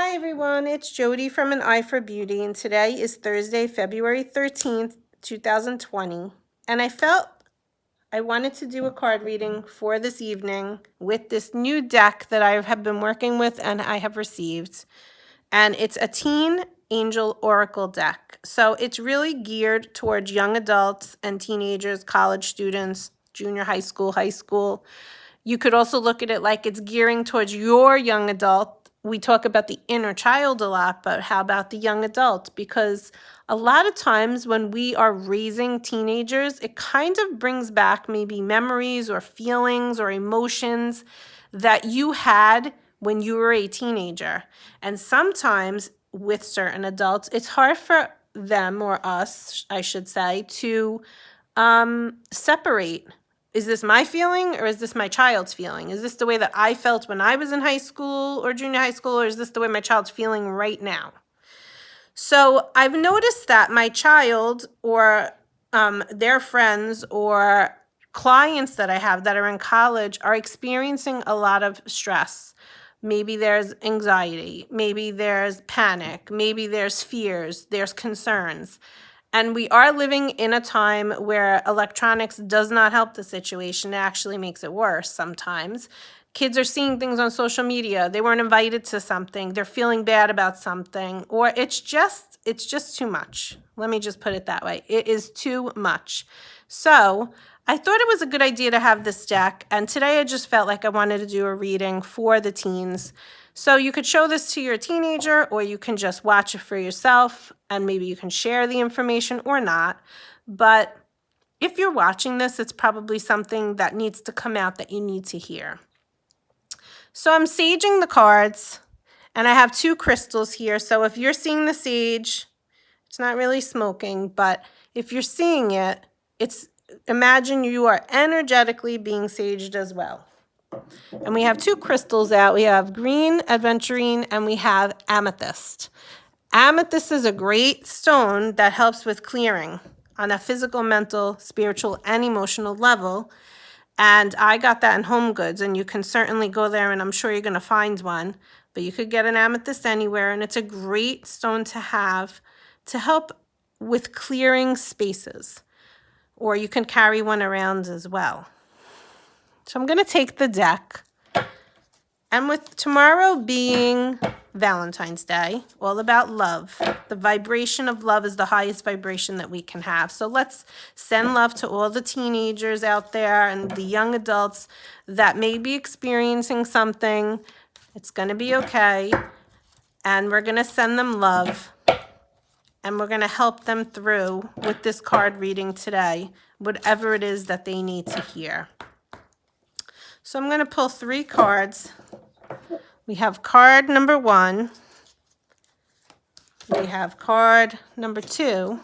Hi everyone, it's Jody from An Eye for Beauty, and today is Thursday, February 13th, 2020. And I felt I wanted to do a card reading for this evening with this new deck that I have been working with and I have received. And it's a Teen Angel Oracle deck. So it's really geared towards young adults and teenagers, college students, junior high school, high school. You could also look at it like it's gearing towards your young adult. We talk about the inner child a lot, but how about the young adult? Because a lot of times when we are raising teenagers, it kind of brings back maybe memories or feelings or emotions that you had when you were a teenager. And sometimes with certain adults, it's hard for them, or us, I should say, to separate. Is this my feeling or is this my child's feeling? Is this the way that I felt when I was in high school or junior high school, or is this the way my child's feeling right now? So I've noticed that my child or their friends or clients that I have that are in college are experiencing a lot of stress. Maybe there's anxiety, maybe there's panic, maybe there's fears, there's concerns. And we are living in a time where electronics does not help the situation. It actually makes it worse sometimes. Kids are seeing things on social media. They weren't invited to something. They're feeling bad about something, or it's just too much. Let me just put it that way. It is too much. So I thought it was a good idea to have this deck. And today I just felt like I wanted to do a reading for the teens. So you could show this to your teenager, or you can just watch it for yourself, and maybe you can share the information or not. But if you're watching this, it's probably something that needs to come out that you need to hear. So I'm saging the cards, and I have 2 crystals here. So if you're seeing the sage, it's not really smoking, but if you're seeing it, imagine you are energetically being saged as well. And we have 2 crystals out. We have green aventurine and we have amethyst. Amethyst is a great stone that helps with clearing on a physical, mental, spiritual, and emotional level. And I got that in Home Goods, and you can certainly go there, and I'm sure you're going to find one. But you could get an amethyst anywhere, and it's a great stone to have to help with clearing spaces. Or you can carry one around as well. So I'm going to take the deck, and with tomorrow being Valentine's Day, all about love. The vibration of love is the highest vibration that we can have. So let's send love to all the teenagers out there and the young adults that may be experiencing something. It's going to be okay, and we're going to send them love, and we're going to help them through with this card reading today, whatever it is that they need to hear. So I'm going to pull 3 cards. We have card number 1. We have card number 2.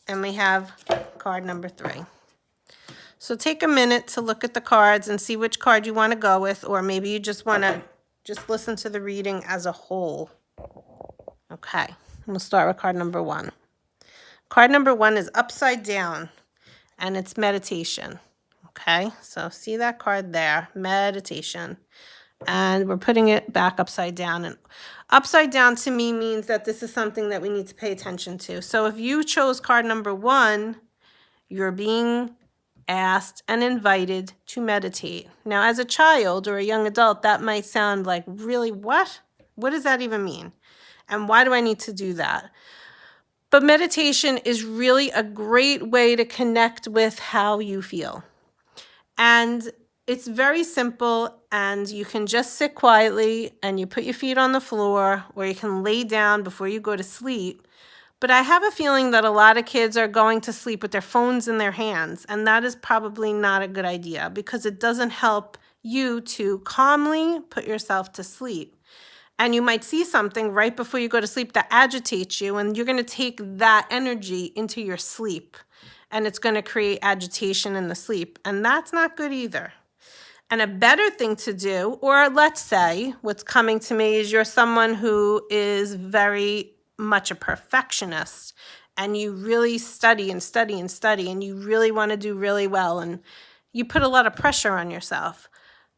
And we have card number 3. So take a minute to look at the cards and see which card you want to go with, or maybe you just want to just listen to the reading as a whole. Okay, we'll start with card number 1. Card number 1 is upside down, and it's meditation. Okay, so see that card there, meditation. And we're putting it back upside down. And upside down to me means that this is something that we need to pay attention to. So if you chose card number 1, you're being asked and invited to meditate. Now, as a child or a young adult, that might sound like, really, what? What does that even mean? And why do I need to do that? But meditation is really a great way to connect with how you feel. And it's very simple, and you can just sit quietly and you put your feet on the floor, or you can lay down before you go to sleep. But I have a feeling that a lot of kids are going to sleep with their phones in their hands, and that is probably not a good idea because it doesn't help you to calmly put yourself to sleep. And you might see something right before you go to sleep that agitates you, and you're going to take that energy into your sleep, and it's going to create agitation in the sleep, and that's not good either. And a better thing to do, or let's say what's coming to me is you're someone who is very much a perfectionist, and you really study and study and study, and you really want to do really well, and you put a lot of pressure on yourself.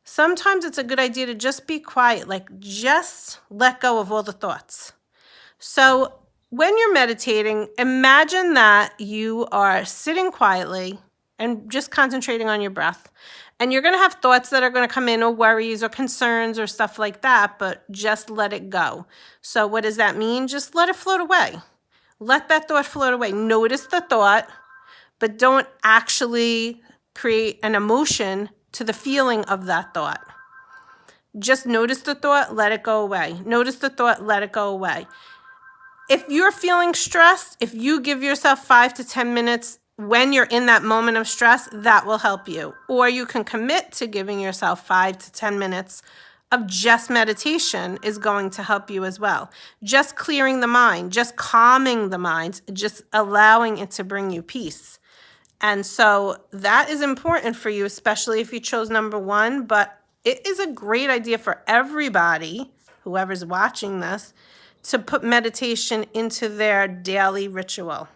Sometimes it's a good idea to just be quiet, like just let go of all the thoughts. So when you're meditating, imagine that you are sitting quietly and just concentrating on your breath. And you're going to have thoughts that are going to come in, or worries or concerns or stuff like that, but just let it go. So what does that mean? Just let it float away. Let that thought float away. Notice the thought, but don't actually create an emotion to the feeling of that thought. Just notice the thought, let it go away. Notice the thought, let it go away. If you're feeling stressed, if you give yourself 5 to 10 minutes when you're in that moment of stress, that will help you. Or you can commit to giving yourself 5 to 10 minutes of just meditation is going to help you as well. Just clearing the mind, just calming the mind, just allowing it to bring you peace. And so that is important for you, especially if you chose number 1, but it is a great idea for everybody, whoever's watching this, to put meditation into their daily ritual.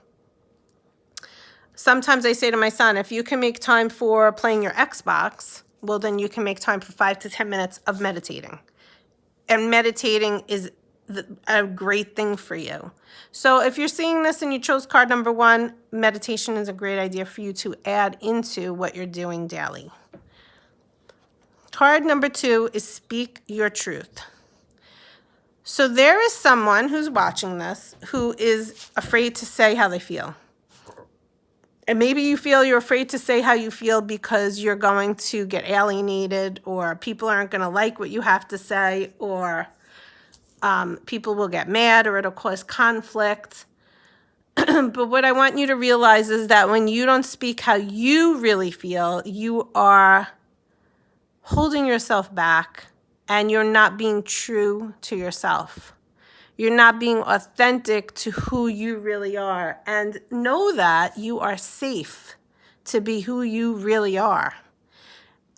Sometimes I say to my son, if you can make time for playing your Xbox, well, then you can make time for 5 to 10 minutes of meditating. And meditating is a great thing for you. So if you're seeing this and you chose card number 1, meditation is a great idea for you to add into what you're doing daily. Card number 2 is speak your truth. So there is someone who's watching this who is afraid to say how they feel. And maybe you feel you're afraid to say how you feel because you're going to get alienated, or people aren't going to like what you have to say, or people will get mad, or it'll cause conflict. But what I want you to realize is that when you don't speak how you really feel, you are holding yourself back and you're not being true to yourself. You're not being authentic to who you really are. And know that you are safe to be who you really are.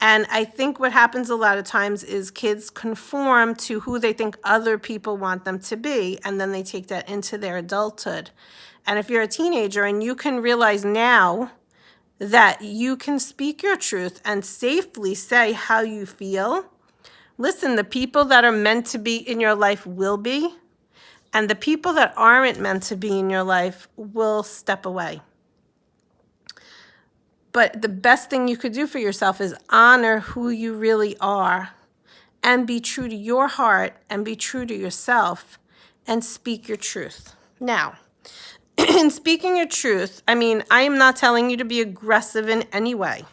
And I think what happens a lot of times is kids conform to who they think other people want them to be, and then they take that into their adulthood. And if you're a teenager and you can realize now that you can speak your truth and safely say how you feel, listen, the people that are meant to be in your life will be, and the people that aren't meant to be in your life will step away. But the best thing you could do for yourself is honor who you really are and be true to your heart and be true to yourself and speak your truth. Now, in speaking your truth, I mean, I am not telling you to be aggressive in any way,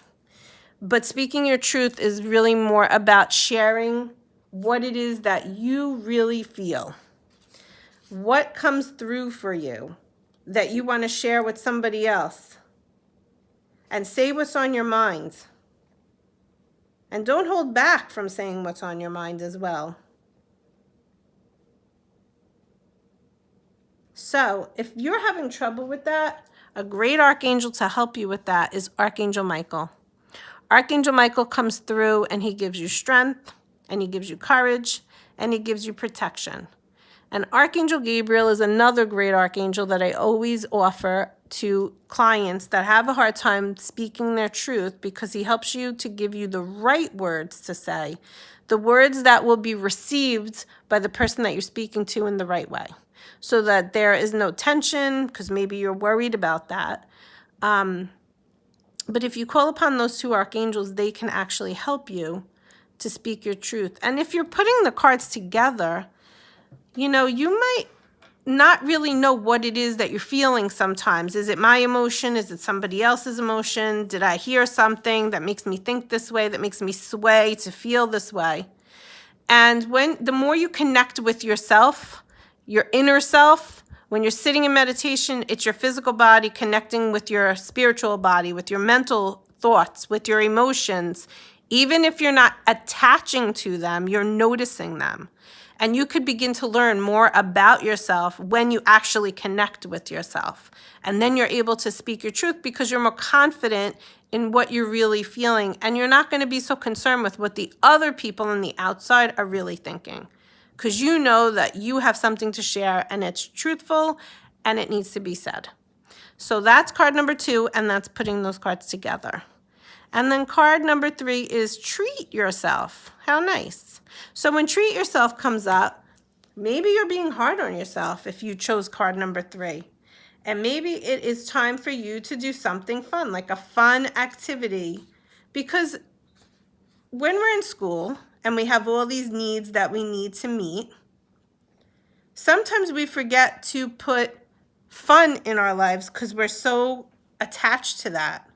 but speaking your truth is really more about sharing what it is that you really feel. What comes through for you that you want to share with somebody else? And say what's on your mind. And don't hold back from saying what's on your mind as well. So if you're having trouble with that, a great archangel to help you with that is Archangel Michael. Archangel Michael comes through and he gives you strength, and he gives you courage, and he gives you protection. And Archangel Gabriel is another great archangel that I always offer to clients that have a hard time speaking their truth, because he helps you to give you the right words to say, the words that will be received by the person that you're speaking to in the right way, so that there is no tension, because maybe you're worried about that. But if you call upon those 2 archangels, they can actually help you to speak your truth. And if you're putting the cards together, you know, you might not really know what it is that you're feeling sometimes. Is it my emotion? Is it somebody else's emotion? Did I hear something that makes me think this way, that makes me sway to feel this way? And the more you connect with yourself, your inner self, when you're sitting in meditation, it's your physical body connecting with your spiritual body, with your mental thoughts, with your emotions. Even if you're not attaching to them, you're noticing them. And you could begin to learn more about yourself when you actually connect with yourself. And then you're able to speak your truth because you're more confident in what you're really feeling. And you're not going to be so concerned with what the other people on the outside are really thinking, because you know that you have something to share and it's truthful and it needs to be said. So that's card number 2, and that's putting those cards together. And then card number 3 is treat yourself. How nice. So when treat yourself comes up, maybe you're being hard on yourself if you chose card number 3. And maybe it is time for you to do something fun, like a fun activity. Because when we're in school and we have all these needs that we need to meet, sometimes we forget to put fun in our lives because we're so attached to that.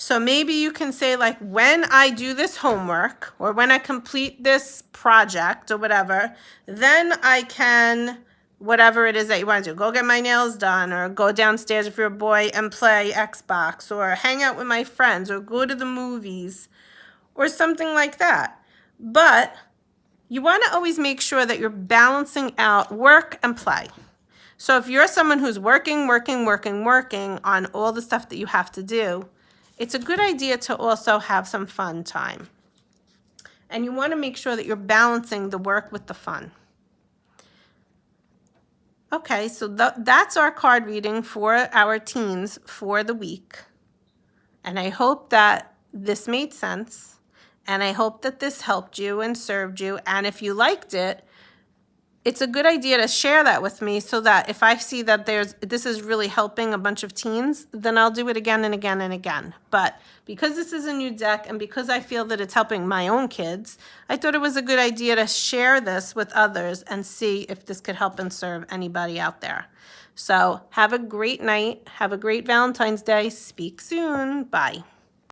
So maybe you can say, like, when I do this homework or when I complete this project or whatever, then I can, whatever it is that you want to do, go get my nails done, or go downstairs if you're a boy and play Xbox, or hang out with my friends, or go to the movies, or something like that. But you want to always make sure that you're balancing out work and play. So if you're someone who's working on all the stuff that you have to do, it's a good idea to also have some fun time. And you want to make sure that you're balancing the work with the fun. Okay, so that's our card reading for our teens for the week. And I hope that this made sense. And I hope that this helped you and served you. And if you liked it, it's a good idea to share that with me so that if I see that this is really helping a bunch of teens, then I'll do it again and again and again. But because this is a new deck and because I feel that it's helping my own kids, I thought it was a good idea to share this with others and see if this could help and serve anybody out there. So have a great night. Have a great Valentine's Day. Speak soon. Bye.